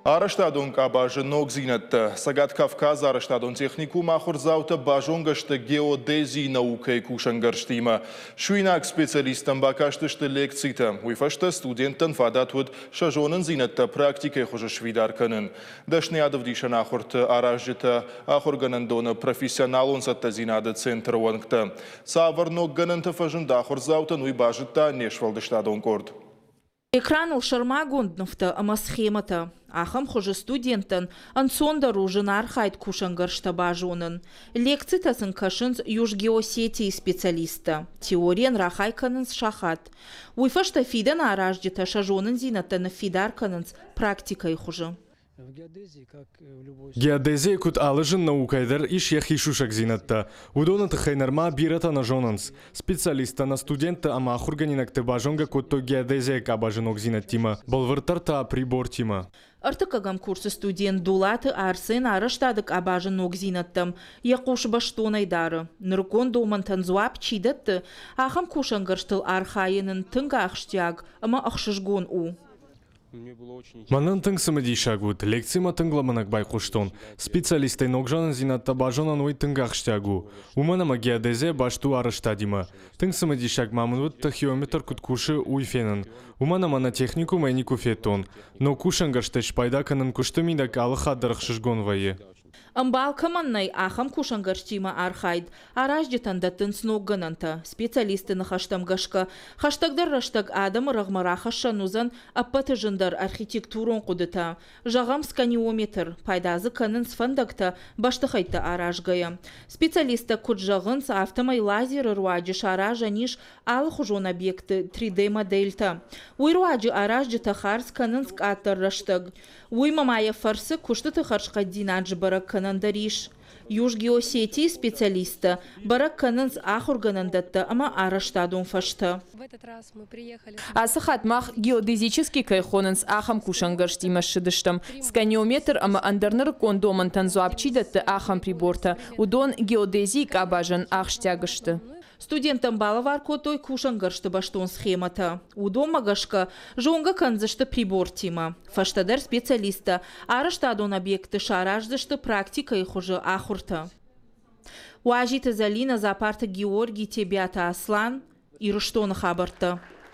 Араштадон кабажы ногзинатты. Сагат Кавказ Араштадон техникум ахурзаута бажонгашты геодезий наукой кушангарштима. Шуйнак специалистам бакаштышты лекцита. Уйфашта студенттан фадатвуд шажонын зинатта практикой хуже швидарканын. Дашны адывдишан ахурты аражжита ахурганандона профессионалун сатта зинады центр уангта. Савар ноггананты фажында ахурзаутан уйбажытта нешвалдыштадон корд. Экран шармагундновта ама схемата. Ахам хуже студентан ансонда ружын архайт кушангаршта бажонын. Лекцитасын кашынз южгеосетии специалиста. Теориен рахайканынс шахат. Уйфашта фиден араждита шажонын зинатаны фидарканынс практикай хуже. Геодезия кут алыжын наукайдар иш яхишушак зинатта. Удоната хайнарма бирата на жонанс. Специалиста на студента ама ахурганинакте бажонга кутто геодезия кабажынок зинаттима. Болвыртарта прибор тима. Артыкагам курсы студент дулаты арсын араштадык абажынок зинаттам. Якуш баштонайдары. Ныркон доман танзуап чидатты. Ахам кушангарштыл архайынын тынга ахштяг, ама ахшышгон у. Манын тыңсымы дейшагут, лекцима тыңгламанак байқуштон. Специалистай нокжанын зинатта бажонан ой тыңгақштягу. Уманама геодезия башту арыштадима. Тыңсымы дейшаг мамынвуд тахиометр куткуши уйфенын. Уманама на технику майнику фетон. Но кушангарштеш пайдаканын куштымидак алыхадырық шышгон вайы. Амбал каманнай ахам кушангарштима архайд. Араждитан датын сноггананта. Специалисты нахаштам гашка. Хаштагдар раштаг адам рагмараха шанузан аппатыжындар архитектурон кудыта. Жағам сканиометр. Пайдазы канын сфандакта баштахайта аражгая. Специалиста куджағынс автомай лазеры руаджиш аража ниш ал хужон объекты 3D модельта. Уй руаджи араждита харс канын скаттар раштаг. Уй мамая фарсы куштыты харшка динаджи барак канандариш. Южгеосетии специалиста барак канынс ахурганандатта ама араштадун фашта. Асахат мах геодезический кайхонанс ахам кушангарштима шидыштам. Сканиометр ама андарныр кондоман танзуапчидатты ахам приборта. Удон геодезий кабажан ахштягышты. Студентам балавар котой кушангаршты баштон схемата. Удома гашка жонга канзышты прибор тима. Фаштадар специалиста араштадон объекты шараждышты практика и хуже ахурта. Уажита Залина Запарта Георгий Тебята Аслан и Руштона Хабарта.